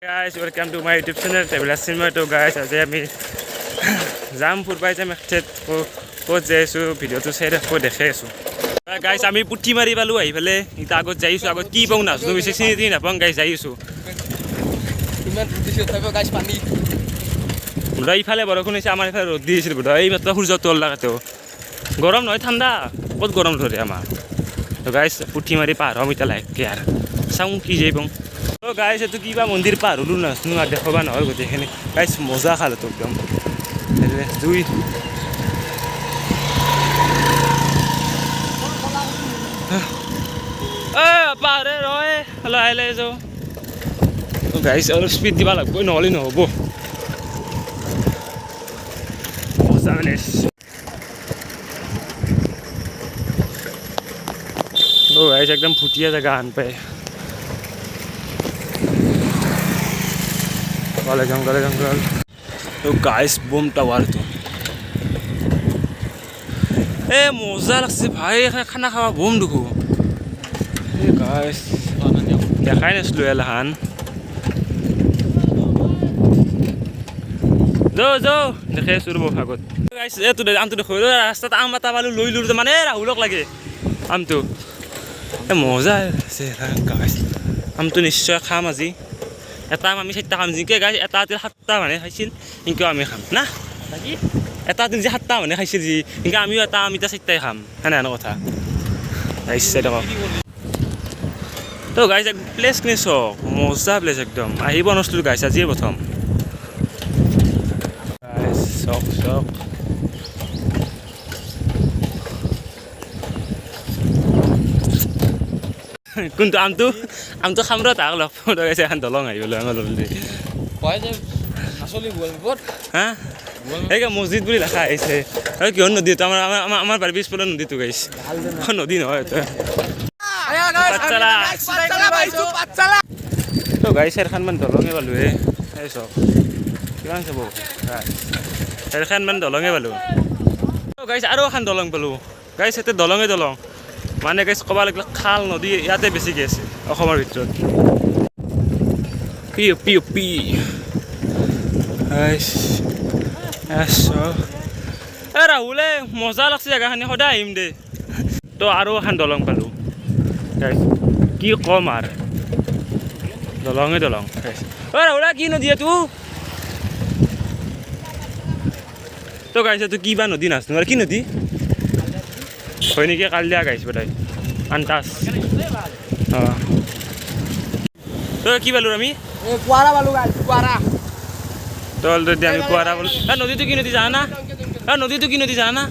Guys, welcome to my YouTube channel. Traveler Cinema to guys, আজি আমি যাম ফুৰবাই যাম এঠাইত ক'ত যাই আছোঁ ভিডিঅ'টো চাই দেখো দেখাই আছোঁ গাইছ আমি পুঠি মাৰি পালোঁ আহি পেলাই এতিয়া আগত যাই আছোঁ আগত কি পাওঁ নাজানো বেছি চিনি নাপাওঁ গাইছ যাই আছোঁ ইমান ৰ'দ দিছে তথাপিও গাইছ পানী বোধহয় ইফালে বৰষুণ হৈছে আমাৰ ইফালে ৰ'দ দি দিছিল বোধহয় এই মাত্ৰ সূৰ্য তল লগাতেও গৰম নহয় ঠাণ্ডা ক'ত গৰম ধৰে আমাৰ গাইছ পুঠি মাৰি পাৰ হ'ম এতিয়া লাহেকৈ আৰু চাওঁ কি যাই পাওঁ গাইছ এইটো কিবা মন্দিৰ পাৰ হ'লোঁ নাজানো আৰু দেখুৱাব নহয় গোটেইখিনি গাইছ মজা খালেতো একদম দুই পাহাৰে ৰয় লাহে লাহে যাওঁ গাইছ অলপ স্পীড দিব লাগিব নহ'লে নহ'ব মজা মানে গাইছ একদম ফুটিয়া জেগা আন পায় গলে জঙ্গল তো গাইছ বোম টাৱাৰটো এ মজা লাগছে ভাই খানা খাওয়া বোম দেখো গাইছ দেখাই নাছিলোঁ এলাহান যাওঁ দেখাই আছোঁ ৰ'ব আগত গাইছ এইটো আমটো দেখো ৰাস্তাত আম এটা পালোঁ লৈ লো মানে ৰাহুলক লাগে আমটো মজা আছে গাইছ আমটো নিশ্চয় খাম আজি এটা আমি 4টা খাম যেনেকৈ গাইছ এটা 7টা মানে খাইছিল সেনেকৈও আমি খাম না বাকী এটা যে 7টা মানে খাইছিল যি সেনেকৈ আমিও এটা আমি 4টাই খাম সেনেহেন কথা গাইছ দেখক তো গাইছ প্লেচ কিনি চাওক মজা প্লেচ একদম আহিব নাছিলোঁ গাইছ আজিয়ে প্ৰথম গাইছ চাওক কোনটো আমটো খাম ৰ তাক লগ পাওঁ গাইছে এখন দলং আহিবলৈ আমাৰ হা এই মছজিদ বুলি লেখা আহিছে আৰু কিহৰ নদীটো আমাৰ বাৰীৰ পিছফালৰ নদীটো গাইছ নদী নহয় তো গাইছ এখানমান দলঙে পালোঁ হে এই চব কিমান চাব এখানমান দলঙে পালোঁ গাইছ আৰু এখন দলং পালোঁ গাইছ ইয়াতে দলঙে দলং মানে গাইছ ক'ব লাগিলে খাল নদী ইয়াতে বেছিকৈ আছে অসমৰ ভিতৰত পি এ ৰাহুলে মজা লাগছে জেগাখিনি সদায় আহিম দে তো আৰু এখন দলং পালোঁ কি ক'ম আৰু দলঙে দলং ৰাহুলে কি নদী এইটো তো গাইছ এইটো কিবা নদী নাজানো আৰু কি নদী হয় নেকি কালিয়া গাইছ বোধহয় আন্তাজ অঁ তো কি পালোঁ আমি কুৱাৰা পালোঁ গাইছ কুৱাৰা তো অলৰেডি আমি কুৱাৰা পালোঁ নদীটো কি নদী জানা নদীটো কি নদী জানা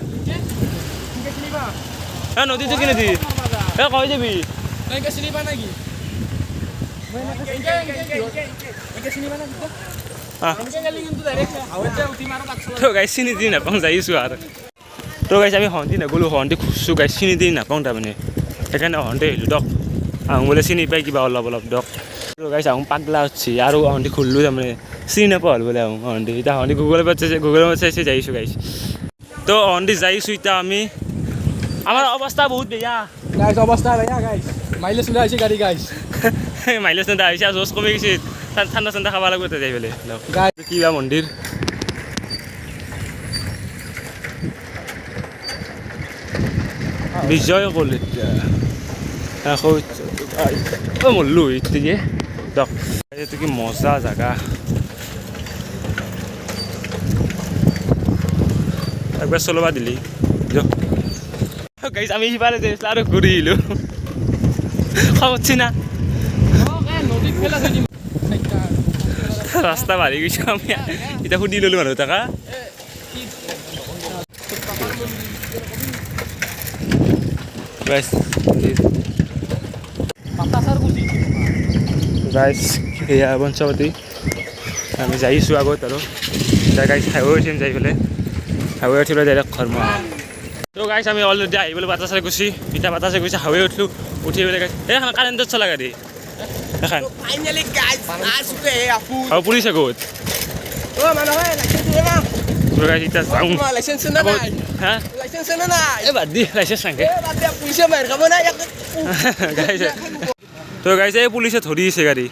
নদীটো কি নদী কৈ যাবি তো গাইছ চিনি দি নাপাওঁ যাইছোঁ আৰু তো গাইছ আমি হন্তি নগ'লোঁ হন্তি খুচছোঁ গাইছ চিনি দি নাপাওঁ তাৰমানে সেইকাৰণে হন্তি আহিলোঁ দক আহোঁ বোলে চিনি পাই কিবা অলপ অলপ দক তো গাইছ আহোঁ পাগলা উঠছি আৰু হন্তি খুলিলোঁ তাৰমানে চিনি নাপাওঁ হ'ল বোলে আহোঁ হন্তি এতিয়া হন্তি গুগলৰ পৰা চাইছে যাইছোঁ গাইছ তো হন্তি যাইছোঁ এতিয়া আমি আমাৰ অৱস্থা বহুত বেয়া গাইছ অৱস্থা বেয়া গাইছ মাইলেজ লৈ আহিছে গাড়ী গাইছ মাইলেজ নেদা আহিছে আৰু জোচ কমি গৈছে ঠাণ্ডা ঠাণ্ডা খাব লাগিব যাই পেলাই কিবা মন্দিৰ বিজয় ক'ল এতিয়া আকৌ মল্লো এতিয়া দক এইটো কি মজা জেগা একবাৰ চলাব দিলি গাইছ আমি সিফালে যাইছিলোঁ আৰু ঘূৰি আহিলোঁ খাবছি না ৰাস্তা বাঢ়ি গৈছোঁ আমি এতিয়া সুধি ল'লোঁ মানুহ তাকা গাইছ সেয়া পঞ্চৱতী আমি যাইছোঁ আগত আৰু এতিয়া গাইছ হাইৱে উঠিম যাই পেলাই হাইৱে উঠি পেলাই ডাইৰেক্ট ঘৰ মই তো গাইছ আমি অলৰেডি আহি পেলাই বাটাচাৰী গুচি এতিয়া বাটাচাৰী গুচি হাইৱে উঠিলোঁ উঠি পেলাই গাইছ এইখন কাৰেণ্টত চলা গাড়ী এখন আৰু পুলিচ আগত এতিয়া যাওঁ হা বাদ দি লাইচেঞ্চ নাগে তো গাইছ এই পুলিচে ধৰি আছে গাড়ী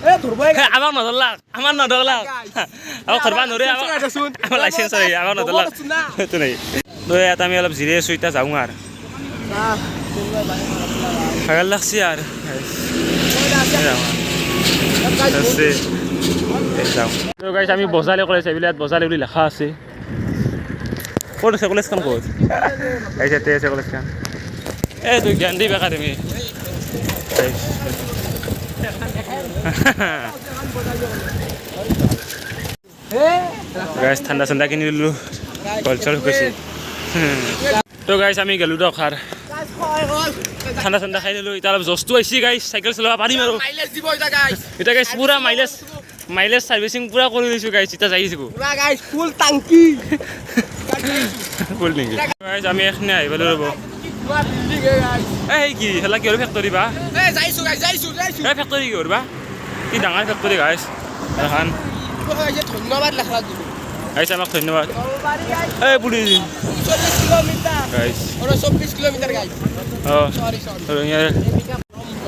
এ ধৰবই আমাক নধৰলাক আমাক ধৰবা নৰে আমাৰ লাইচেঞ্চ হয় আমাক নধৰলাক সেইটো নাই তো ইয়াত আমি অলপ জিৰাই আছোঁ এতিয়া যাওঁ আৰু ভাগৰ লাগছি আৰু তো গাইছ আমি বজালে কলেজ এইবিলাক ইয়াত বজালে বুলি লেখা আছে ক'ত আছে কলেজখন ক'ত গাইছ ইয়াতে আছে কলেজখন এই তুই জ্ঞান দি বেকাৰ তুমি গাইছ ঠাণ্ডা চাণ্ডা কিনি দিলোঁ কলচল শুকাইছে তো গাইছ আমি গেলোঁ দিয়ক আৰু ঠাণ্ডা চাণ্ডা খাই দিলোঁ এতিয়া অলপ জষ্টটো আহিছে গাইছ চাইকেল চলাব পাৰিম আৰু মাইলেজ দিব এটা গাইছ এতিয়া গাইছ পুৰা মাইলেজ চাৰ্ভিচিং পুৰা কৰি দিছোঁ গাইছ এতিয়া যাই আছোঁ পুৰা গাইছ ফুল টাংকি ফুল নেকি গাইছ আমি এখনে আহি পালোঁ ৰ'ব পুৰা বিল্ডিং হে গাইছ এই কি হেলা কিহৰ ফেক্টৰী বা এ যাইছো গাইছ যাইছো এই ফেক্টৰী কিহৰ বা কি ডাঙৰ ফেক্টৰী গাইছ এখন ধন্যবাদ লেখা দিলোঁ গাইছ আমাক ধন্যবাদ এই পুলিচ 40 কিলোমিটাৰ গাইছ 24 কিলোমিটাৰ গাইছ অঁ সৰি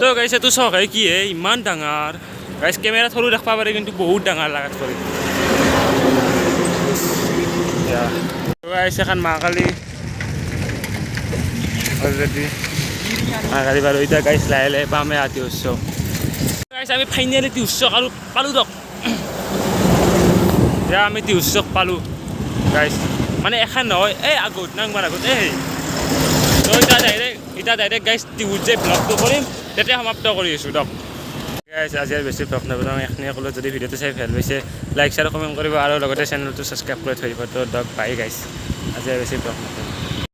তো গাইছ এইটো চক হয় কি হে ইমান ডাঙৰ গাইছ কেমেৰাত সৰু দেখিব পাৰে কিন্তু বহুত ডাঙৰ লাগাত কৰি গাইছ এখন মা কালী অলৰেডি মা কালী বাৰু এতিয়া গাইছ লাহে লাহে পামে ৰাতি উৎসৱ গাইছ আমি ফাইনেলি তি উৎসৱ আৰু পালোঁ দিয়ক এতিয়া আমি তি উৎসৱ পালোঁ গাইছ মানে এখন নহয় এই আগত নাংবাৰ আগত এই তো এতিয়া ডাইৰেক্ট গাইছ টিউত যে ব্লগটো কৰিম তেতিয়া সমাপ্ত কৰি আছোঁ দিয়ক গাইছ আজি আৰু বেছি ব্লগ নবনাওঁ এখনে ক'লোঁ যদি ভিডিঅ'টো চাই ভাল পাইছে লাইক শ্বেয়াৰ কমেণ্ট কৰিব আৰু লগতে চেনেলটো ছাবস্ক্ৰাইব কৰি থৈ দিব তো দিয়ক বাই গাইছ আজি আৰু বেছি ব্লগ নবনাওঁ